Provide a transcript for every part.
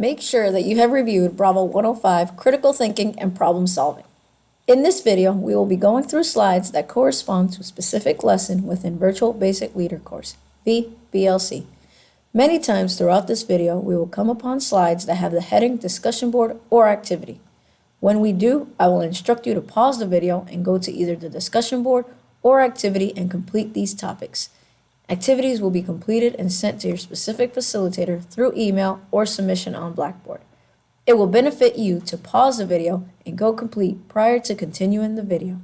Make sure that you have reviewed Bravo 105 Critical Thinking and Problem Solving. In this video, we will be going through slides that correspond to a specific lesson within Virtual Basic Leader course, VBLC. Many times throughout this video, we will come upon slides that have the heading Discussion Board or Activity. When we do, I will instruct you to pause the video and go to either the discussion board or activity and complete these topics. Activities will be completed and sent to your specific facilitator through email or submission on Blackboard. It will benefit you to pause the video and go complete prior to continuing the video.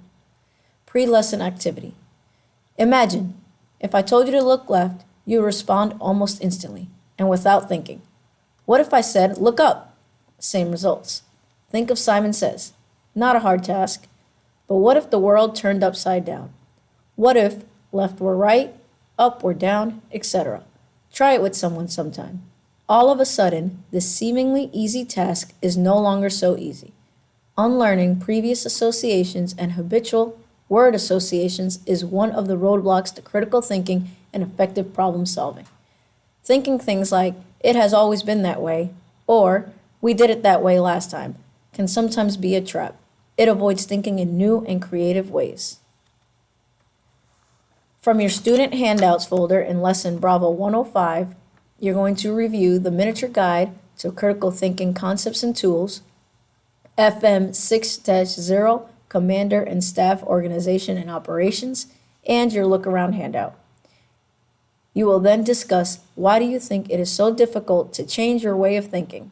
Pre-lesson activity. Imagine, if I told you to look left, you would respond almost instantly and without thinking. What if I said, look up? Same results. Think of Simon Says. Not a hard task. But what if the world turned upside down? What if left were right, up or down, etc.? Try it with someone sometime. All of a sudden, this seemingly easy task is no longer so easy. Unlearning previous associations and habitual word associations is one of the roadblocks to critical thinking and effective problem solving. Thinking things like, it has always been that way, or we did it that way last time, can sometimes be a trap. It avoids thinking in new and creative ways. From your student handouts folder in Lesson Bravo 105, you're going to review the miniature guide to critical thinking concepts and tools, FM 6-0, Commander and Staff Organization and Operations, and your look around handout. You will then discuss why do you think it is so difficult to change your way of thinking.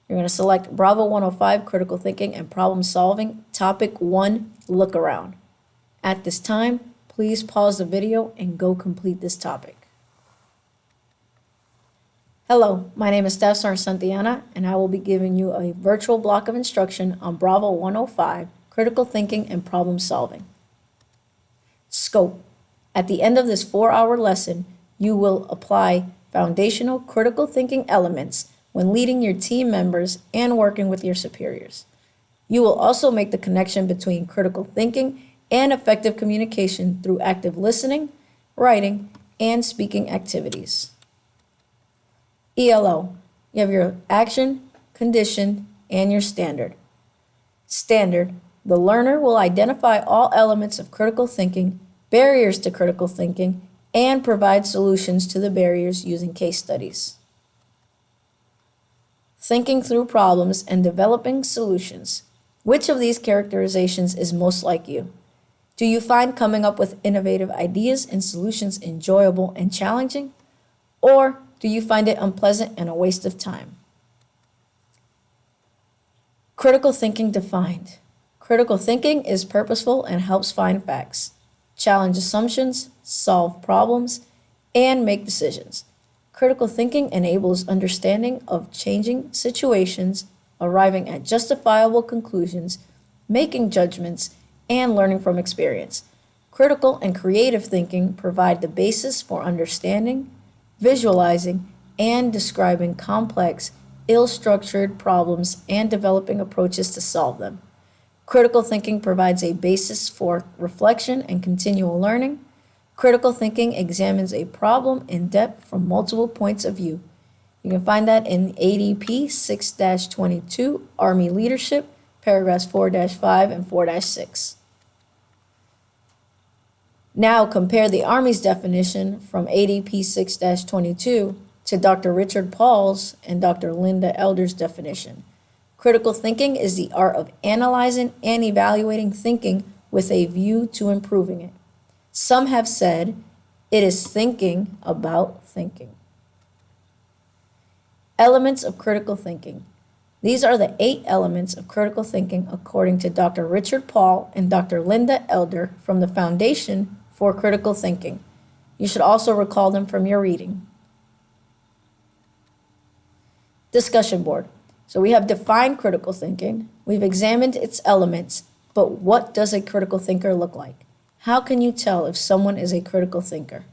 You're going to select Bravo 105 Critical Thinking and Problem Solving, Topic 1, Look Around. At this time, please pause the video and go complete this topic. Hello, my name is Staff Sergeant Santiana, and I will be giving you a virtual block of instruction on Bravo 105, Critical Thinking and Problem Solving. Scope. At the end of this 4-hour lesson, you will apply foundational critical thinking elements when leading your team members and working with your superiors. You will also make the connection between critical thinking and effective communication through active listening, writing, and speaking activities. ELO, you have your action, condition, and your standard. Standard, the learner will identify all elements of critical thinking, barriers to critical thinking, and provide solutions to the barriers using case studies. Thinking through problems and developing solutions. Which of these characterizations is most like you? Do you find coming up with innovative ideas and solutions enjoyable and challenging? Or do you find it unpleasant and a waste of time? Critical thinking defined. Critical thinking is purposeful and helps find facts, challenge assumptions, solve problems, and make decisions. Critical thinking enables understanding of changing situations, arriving at justifiable conclusions, making judgments, and learning from experience. Critical and creative thinking provide the basis for understanding, visualizing, and describing complex, ill-structured problems and developing approaches to solve them. Critical thinking provides a basis for reflection and continual learning. Critical thinking examines a problem in depth from multiple points of view. You can find that in ADP 6-22, Army Leadership, paragraphs 4-5 and 4-6. Now compare the Army's definition from ADP 6-22 to Dr. Richard Paul's and Dr. Linda Elder's definition. Critical thinking is the art of analyzing and evaluating thinking with a view to improving it. Some have said it is thinking about thinking. Elements of critical thinking. These are the 8 elements of critical thinking according to Dr. Richard Paul and Dr. Linda Elder from the Foundation for Critical Thinking. You should also recall them from your reading. Discussion board. So we have defined critical thinking. We've examined its elements, but what does a critical thinker look like? How can you tell if someone is a critical thinker?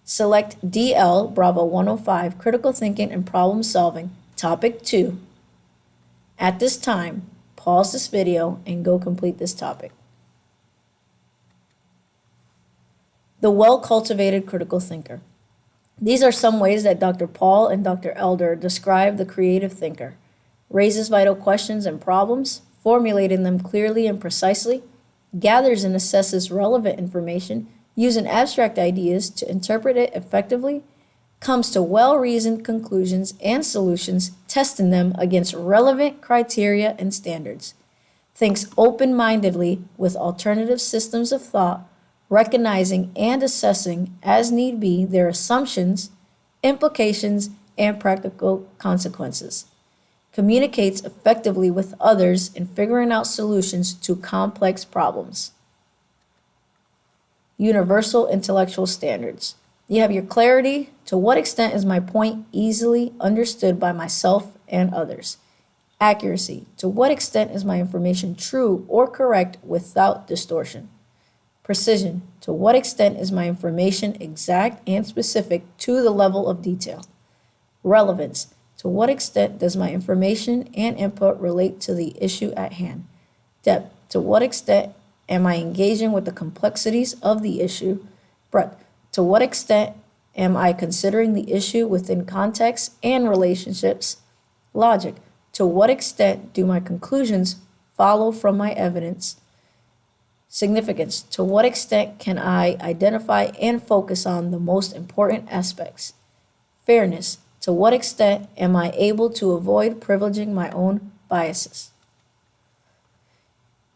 Select DL Bravo 105 Critical Thinking and Problem Solving, Topic 2. At this time, pause this video and go complete this topic. The well-cultivated critical thinker. These are some ways that Dr. Paul and Dr. Elder describe the creative thinker. Raises vital questions and problems, formulating them clearly and precisely, gathers and assesses relevant information, using abstract ideas to interpret it effectively, comes to well-reasoned conclusions and solutions, testing them against relevant criteria and standards, thinks open-mindedly with alternative systems of thought, recognizing and assessing as need be their assumptions, implications, and practical consequences, communicates effectively with others in figuring out solutions to complex problems. Universal intellectual standards. You have your clarity. To what extent is my point easily understood by myself and others? Accuracy. To what extent is my information true or correct without distortion? Precision. To what extent is my information exact and specific to the level of detail? Relevance. To what extent does my information and input relate to the issue at hand? Depth. To what extent am I engaging with the complexities of the issue? Breadth. To what extent am I considering the issue within context and relationships? Logic. To what extent do my conclusions follow from my evidence? Significance. To what extent can I identify and focus on the most important aspects? Fairness. To what extent am I able to avoid privileging my own biases?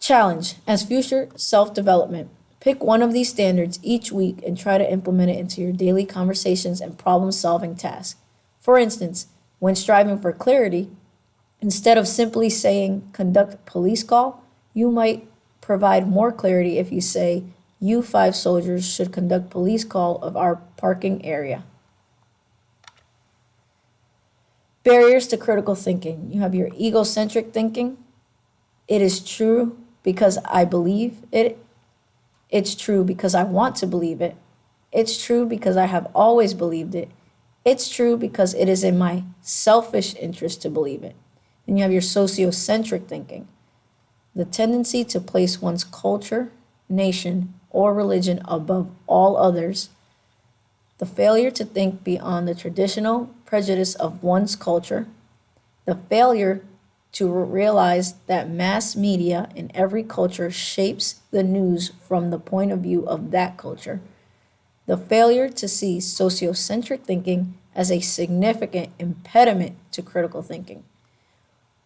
Challenge. As future self-development, pick one of these standards each week and try to implement it into your daily conversations and problem-solving tasks. For instance, when striving for clarity, instead of simply saying conduct police call, you might provide more clarity if you say you 5 soldiers should conduct police call of our parking area. Barriers to critical thinking. You have your egocentric thinking. It is true because I believe it. It's true because I want to believe it. It's true because I have always believed it. It's true because it is in my selfish interest to believe it. Then you have your sociocentric thinking, the tendency to place one's culture, nation, or religion above all others, the failure to think beyond the traditional prejudice of one's culture, the failure to realize that mass media in every culture shapes the news from the point of view of that culture, the failure to see sociocentric thinking as a significant impediment to critical thinking.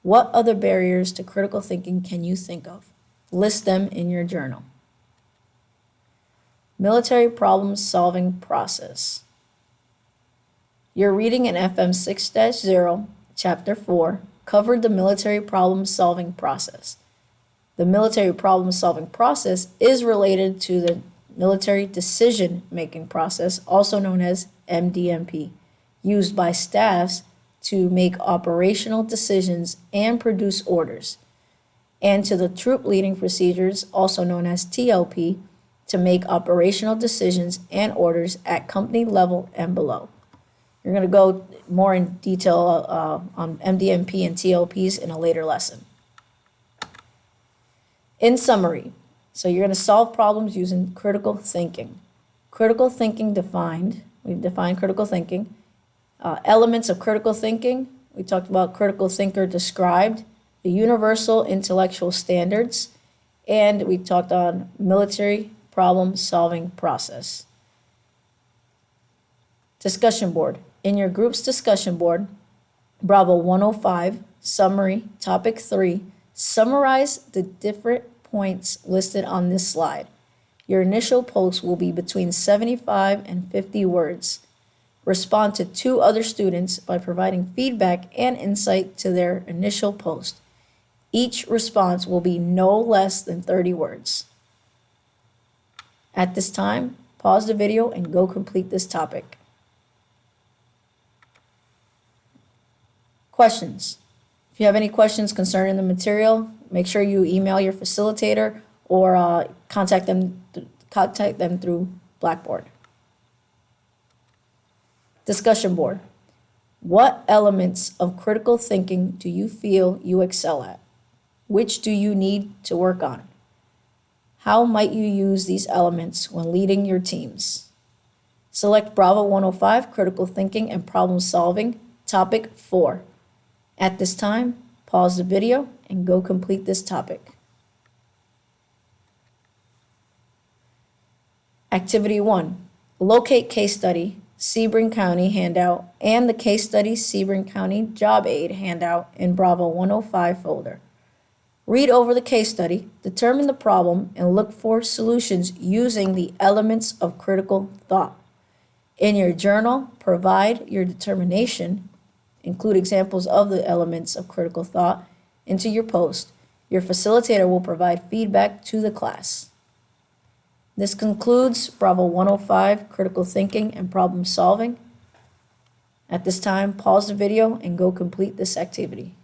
What other barriers to critical thinking can you think of? List them in your journal. Military problem-solving process. Your reading in FM 6-0, Chapter 4, covered the military problem-solving process. The military problem-solving process is related to the military decision-making process, also known as MDMP, used by staffs to make operational decisions and produce orders, and to the troop leading procedures, also known as TLP, to make operational decisions and orders at company level and below. You're going to go more in detail on MDMP and TLPs in a later lesson. In summary, so you're going to solve problems using critical thinking. Critical thinking defined, we've defined critical thinking. Elements of critical thinking, we talked about critical thinker described, the universal intellectual standards, and we talked on military problem-solving process. Discussion board. In your group's discussion board, Bravo 105, summary, topic 3, summarize the different points listed on this slide. Your initial post will be between 75 and 50 words. Respond to 2 other students by providing feedback and insight to their initial post. Each response will be no less than 30 words. At this time, pause the video and go complete this topic. Questions. If you have any questions concerning the material, make sure you email your facilitator or contact them through Blackboard. Discussion board. What elements of critical thinking do you feel you excel at? Which do you need to work on? How might you use these elements when leading your teams? Select Bravo 105, Critical Thinking and Problem Solving, Topic 4. At this time, pause the video and go complete this topic. Activity 1. Locate case study, Sebring County handout, and the case study Sebring County job aid handout in Bravo 105 folder. Read over the case study, determine the problem, and look for solutions using the elements of critical thought. In your journal, provide your determination, include examples of the elements of critical thought, into your post. Your facilitator will provide feedback to the class. This concludes Bravo 105, Critical Thinking and Problem Solving. At this time, pause the video and go complete this activity.